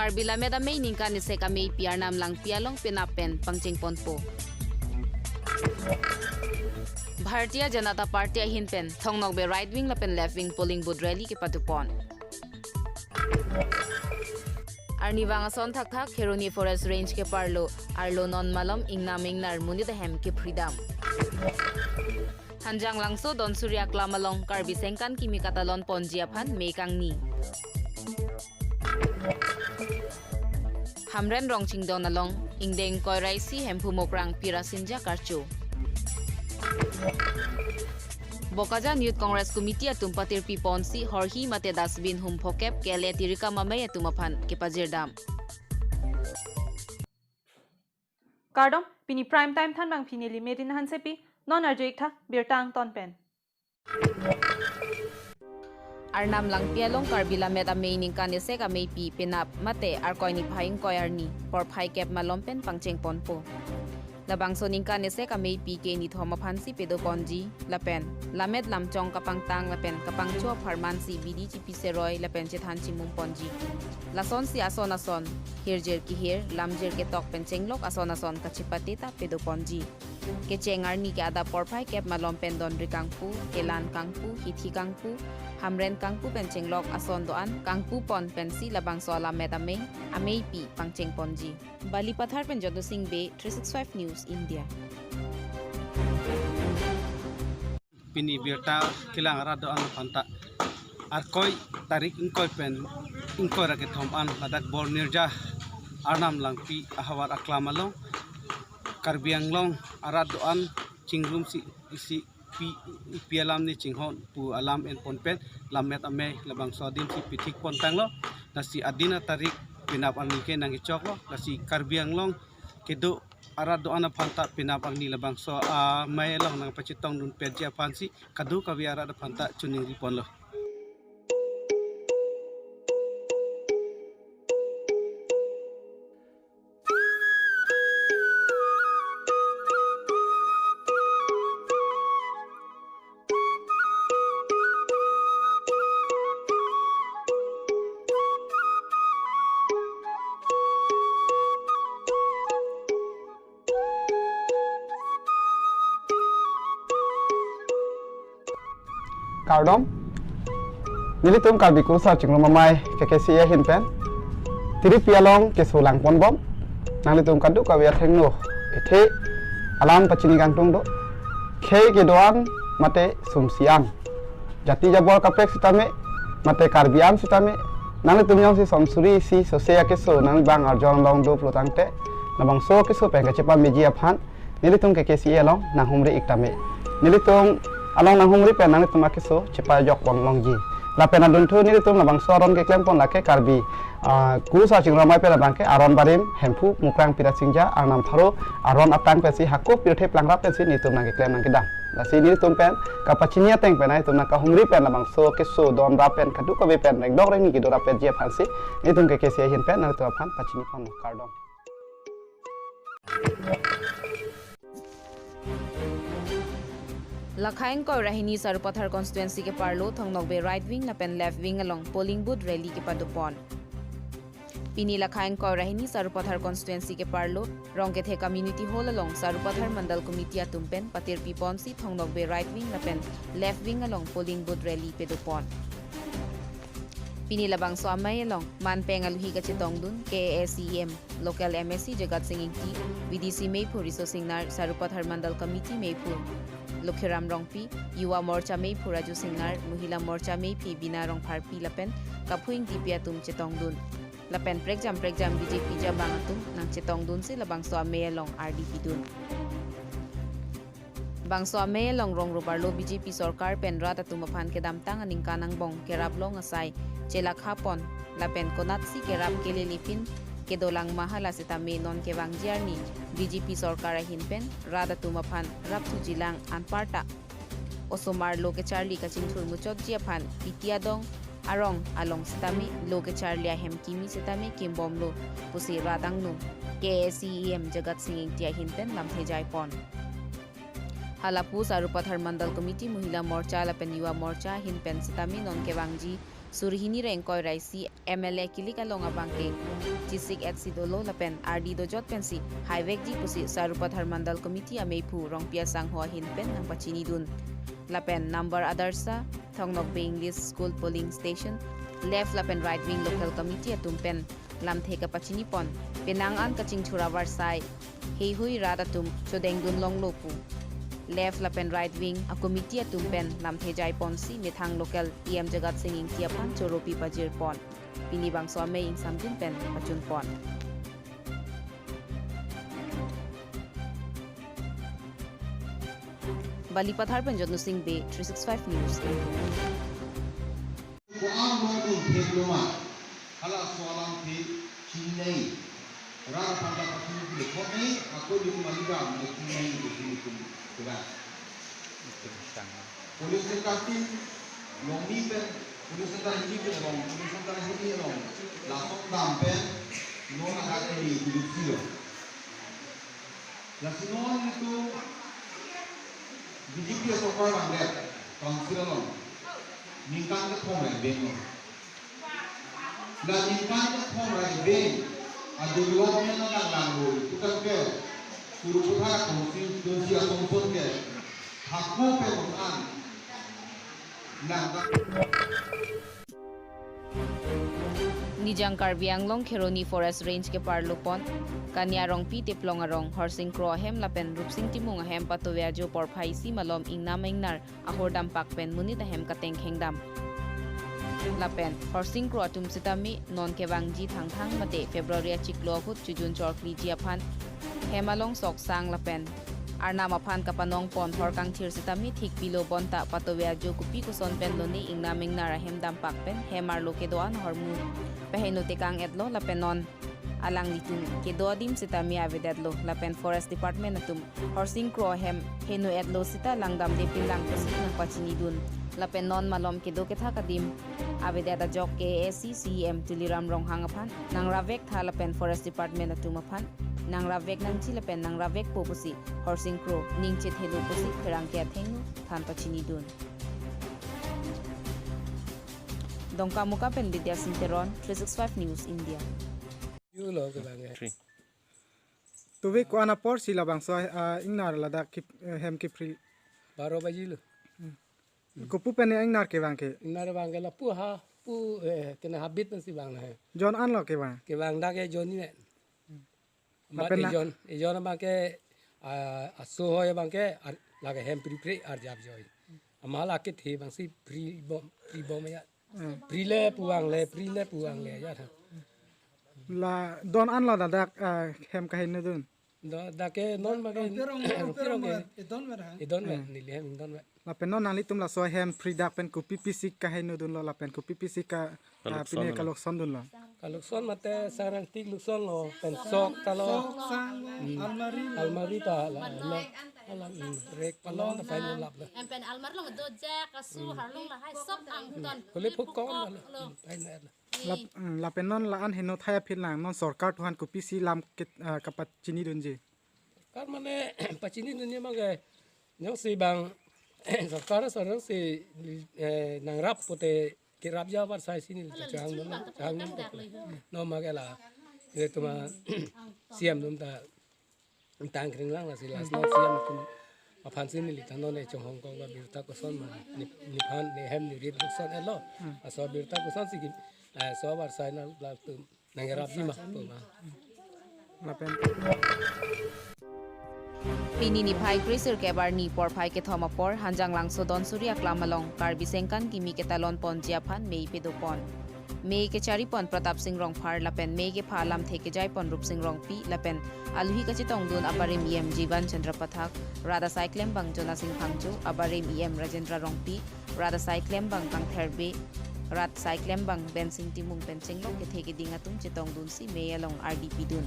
karbila meda may ningka ni se kami piarnam lang pialong pinapen pangching ponpo. Bharatiya Janata Party ahinpen thongnok be right wing lapen left wing polling booth rally ke patupon. Arnivang ason thakthak Kheroni Forest Range keparlo arlo non malom ingnam kngnar monit ahem kepri. Hanjang langso don surya klamalong karbi sengkan kimi katalon ponjiaphan mekang ni. Hamren rong chingdon along ingdeng koiraisi hempu mokrang pirasinja karcho. Bokajan Youth Congress Committee atumpatir piponsi horhi mate dasbin hum phokep kele tirika mamay atumaphan kepajirdam. Kardom pini prime time than bang pini limetin hansepi non arjik tha birtang ton pen. Arnam lang pialong karbila meta may ningka ni se kami pi pinap mate arkoi ni phaing koyarni por phai kep malompen pangcheng ponpo. Labang so ningka ni se kami pi ke ni thoma phansi pedo ponji lapen lamet lamchong kapang tang lapen kapang cho pharmansi bidi chi piseroy lapen chethan chimum ponji lason si ason hirjer ki hir lamjer ke tok pencheng lok ason kachipati ta pedo ponji ke chengar ni ke ada por phai kep malom pen don rikangpu kelan kangpu hithi kangpu hamren kangpu pencheng lok ason doan kangpu pon pensi labang so lamet ame pi pangcheng ponji bali pathar pen jodo sing be 365 news India. Pini birta kilang rado ang panta arkoi tarik ingkoi pen ingkoi raket thom an ladak bor nirja arnam lang pi ahawar aklamalong karbiang long arado an chingrum si pi pialam ni chinghon pu alam en ponpen lamet ame labang sodim si pitik pontang lo nasi adina tarik pinap ang nike nang ichoklo nasi karbiang long kedo arado ana phanta pinapang ni labang so may long nang pachitong dun pedja pansi kadu kawi arada phanta chuning ripon lo. Kardom nilitum karbi kursa chinglo mamai KKC ya hinpen tiri pialong ke sulang ponbom nalitum kadu kawi athengno ethe alam pachini gangtung do khe ke doan mate sumsiang jati jabor kapek sitame mate karbiam sitame nalitum yang si somsuri si sosea ke so nang bang arjon long do plotangte nabang so ke so penga cepa meji aphan nilitum KKC ya long na humre iktame nilitum along nang humri pen nang tumake so cepa jok bang longji la pena duntu ni tum labang soron ke klem pon lake karbi guru sa ching ramai pela bangke aron barim hempu mukrang pira singja anam tharo aron apang pesi hakko pirthe plangrap pesi ni tum nang ke klem nang kedang la si ni tum pen kapachinia teng pen ai tum na ka humri pen labang so ke so don ra pen kadu ka be pen reng dok reng ni ki dora pen je phansi ni tum ke se hin pen na tum phan pachini pon kardom. Lakhaing ko rahini sarupathar constituency ke parlo thongnok be right wing lapen left wing along polling booth rally ke padupon. Pini lakhaing ko rahini sarupathar constituency ke parlo rongke the community hall along sarupathar mandal committee atumpen patir piponsi thongnok be right wing lapen left wing along polling booth rally pedupon. Pini labang so amay along manpeng aluhi ka chitong dun KSEM local MSC Jagat Singingti VDC Maypur Riso Kngnar sarupathar mandal committee Maypur Lokhiram Rongpi, Yuwa Morcha Mei Puraju Kngnar, Muhila Morcha Mei Pi Bina Rong Parpi Lapen, Kapuing Dipiatum Chetong Dun. Lapen Pregjam BJP Jabangatum, Nang Chetong Dun si Labang So Ame Long RDP Dun. Bang So Ame Long Rong Rubarlo BJP Sorkar Penra Tatumapan Kedamtang Aning Kanang Bong Kerap Long Asay, Chelak Hapon, Lapen Konatsi Kerap Kelilipin, Kedolang mahala sitame non kewang jarni BJP Sorkar hinpen rada tumapan raptu jilang anparta osomar loke charli kachinthur muchot jiaphan pitiadong arong along sitame loke charli ahem kimi sitame kimbomlo pusi radang nu KSEM Jagat Singingtia hinpen lamthe jaipon halapu sarupathar mandal committee muhila morcha lapen yuwa morcha hinpen sitame non kewangji surhini reng koi raisi MLA kilika longa bangke jisik et sidolo lapen RD dojot pensi highway ji pusi sarupathar mandal committee ameipu rong pia sang ho hin pen nang pachini dun lapen number adarsa thongnok be English school polling station left lapen right wing local committee atumpen lamthe ka pachini pon penang an kaching chura warsai hei hui radatum chodeng dun long lopu left lapen right wing a committee atumpen lamthe jai ponsi mithang local em jagat singing tiapan choropi pajir pon pinibang so ame ing samjin pen pachun pon Balipathar Panjot Singh Bay 365 News Rara pada pasal itu kami aku di Malaysia mengenai itu juga. Polis sekati longi pen, polis sekati ini pen long, polis sekati ini long. Langsung dampen, non ada di Indonesia. Langsung itu BJP sokor banget, kansir long. Ningkan ke thom rai beng. Dan ningkan ke thom rai beng. Ada development yang langgur, kita ke suruh putar kongsi Indonesia kongsi ke hakku perusahaan. Nijang Karbiang long Kheroni Forest Range keparlo pon Kanyarong pi tiplongarong horsing crow ahem lapen rupsing timung ahem patoyajo porphai si malom ingnam kngnar ahordam pakpen monit ahem kateng kengdam lapen horsing crow atum sitami non kebangji thangthang mate February chiklo hut chujun chorkli jiaphan hemalong sok sang lapen Arnam aphan kapanong pon horkang thir sitami thik pilo bonta patoyajo kupi kuson pen loni ingnam kngnar ahem dam pakpen hemar lokedoan hormu peheno tekang etlo lapenon alang litun kedodim sitami avedadlo lapen forest department atum horsing crow hem heno etlo sita langdam de pilang posit nang pachinidun lapen non malom kedo ketha kadim avedada jok KSCCM tuliram rong hangaphan nang ravek tha lapen forest department atum aphan nang ravek nang chilapen nang ravek popusi horsing crow ning che thelu posi kherang ke thengnu than pachinidun Dongka muka pen Vidya Sinteron 365 News India Tuwi ko ana por sila bang so ingnar lada hem kepri 12 bagi lu. Kupu pen ingnar ke bang ke Ingnar bang ke la pu ha pu kena habit nasi bang na hai. John an lo ke bang Ke bang da ke John ni ne. Apa na- John bang ke aso hoy bang ke la ke hem pri ar jab joy. Amala ke the bang si pri bom ya. Pri le puang le ya tha. la don an lo da hem ka hin dun Da ke non ma ke pirong ke idon me ni le hem idon me. la pen non nali tum la so hem free dak pen kupi pisik ka hin dun lo la pen kupi pisik ka pine ka lok son dun lo Kalau son mate sarang tik lukson lo pensok talo almari ta la ala rek palon ta fail lap la em pen almar long do ja kasu har long la hai sop ang ton kole phuk kon la fail la la pen non la an hin no thaya phil lang non sarkar tuhan kupi si lam ke kapat chini dun je kar mane pachini dunia mage nyong si bang sarkar sarang si nangrap pote kirap ja war sai sini chang no mage la itu ma siam dum ta tang kring lang la silas no siam kum aphan sini li tanon e chong hong kong la birta ko son ma ni phan ni hem ni rit son elo aso birta ko son sikin so war sai na la tum nangrap ji ma to ma la pen Pini ni phai krisir ke barni por phai ke thoma por hanjang lang sodon surya klamalong karbi sengkan kimi ke talon pon jiaphan mei pedopon mei ke chari pon pratap singh rong phar lapen mei ke phalam theke jai pon rup singh rong pi lapen alhi ka chitong dun abarim em jivan chandra pathak rada cyclem bang jona singh phangchu abarim em rajendra rong pi rada cyclem bang kang therbe rat cyclem bang bensing timung pencheng long ke theke dinga tum chitong dun si mei along RDP dun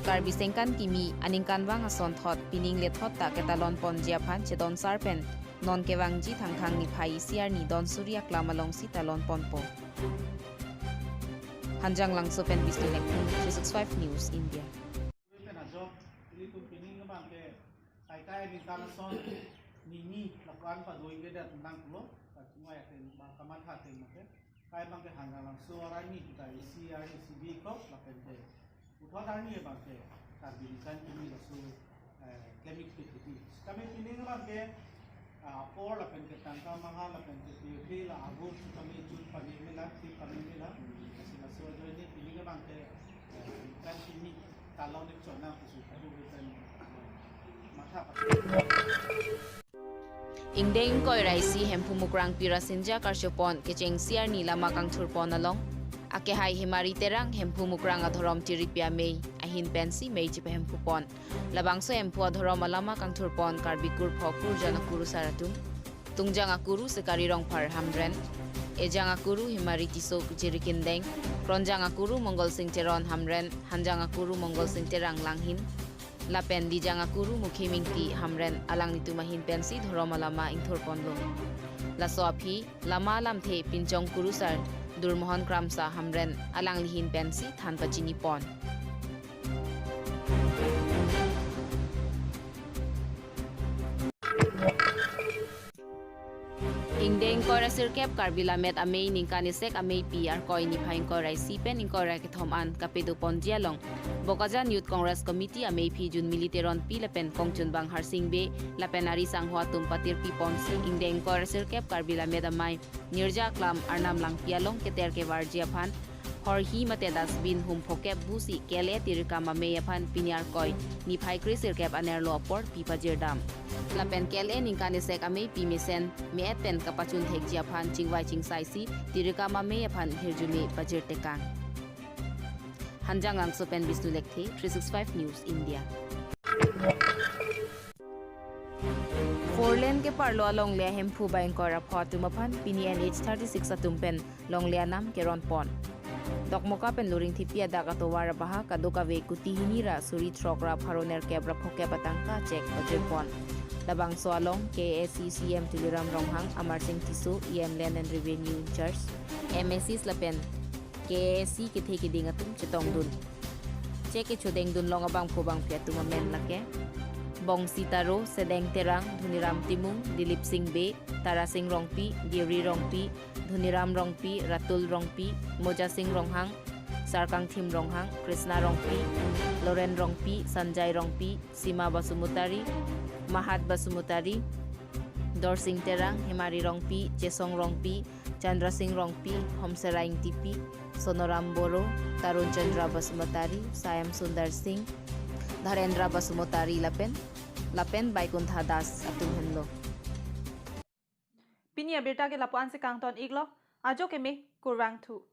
karbi sengkan kimi aningkan wang ason thot pining le thot ta ke talon pon jiaphan chedon sarpen non ke wangji thangthang ni phai siar ni don surya klamalong si talon pon po Hanjang lang so pen bis lek 365 News India Pen azok ili tum pining ke bang ke kai ni tan son ni lakuan pa doi ke dat nang kulo ka cuma ya ten bang kamat ha ten ma ke ai bang ke hanga lang so arani kita CRCB kop la pente utwa darni bang ke karbilisan ini la so kemik piti kami pining bang ke or la pente tangka mahal la pente pili la agur kami jun pani mila ti pani mila sila so do ini pining bang ke kan ini kalau ni chona kusu kadu betan mata Ingdeng koi raisi hempumukrang pirasinja karshopon kecheng siar ni lama kang thurpon along ake hai himari terang hempumukrang adhorom tiripia mei ahin pensi mei chipe hempupon labangso hempu adhorom alama kang thurpon karbikur phokur jana kuru saratum tungjang akuru sekari rong par hamren ejang akuru himari tiso kuchirikindeng kronjang akuru mongol sing teron hamren hanjang akuru mongol sing terang langhin Lapen di jang akuru mukhi mingti hamren alang nitu mahin pensi dhorom alama ingthor ponlo la soaphi lama lam the pinchong kurusar durmohon kramsa hamren alang lihin pensi than pachini pon Ingdeng kora sirkep karbila met amei ningkani sek amei pi ar koi ni phain ko rai sipen in ko ra ke thom an kapedu pon jialong Bokajan Youth Congress Committee amei phi jun militeron pi lapen kongchun bang harsing be lapen ari sang hwa tum patir pi pon si ingdeng kora sirkep karbila met amai nirja klam arnam lang pialong keter ke warjia phan hor hi mate dasbin hum phokep busi kele tirka mame phan pinyar koi ni phai kri sirkep aner lo por pi pajir dam lapen kele ningkani sek amei pi misen me pen kapachun thek jia phan chingwai chingsai si tirka mame phan hirjumi pajir tekang Hanjang ang sopen bisnu lekthi 365 News India Forlen ke parlo long le hempu bain kora phatu maphan pini NH 36 atumpen long le nam keron pon Dokmoka pen luring thipia da ka to wara baha ka doka ve kuti hinira suri throkra pharoner kebra phoke patangka check pajir pon Labang soalong KSCCM Tuliram Ronghang Amar Singh Tiso EM Land and Revenue in Charge MSC Slapen KSC ke the ke ding atum chetong dun che ke chodeng dun long abang phobang pya tuma men lake bong sitaro sedeng terang dhuniram timung dilip singh be tara singh rongpi diuri rongpi dhuniram rongpi ratul rongpi moja singh ronghang sarkang thim ronghang krishna rongpi loren rongpi sanjay rongpi sima basumutari mahat basumutari dor singh terang himari rongpi chesong rongpi Chandra Singh Rongpi, Homseraing Tipi, Sonoram Boro, Tarun Chandra Basumotari, Sayam Sundar Singh, Dharendra Basumotari Lapen Baikuntha Das Atum Henlo. Pinia birta ke lapuan se kangton iglo, ajo ke me kurwang thu.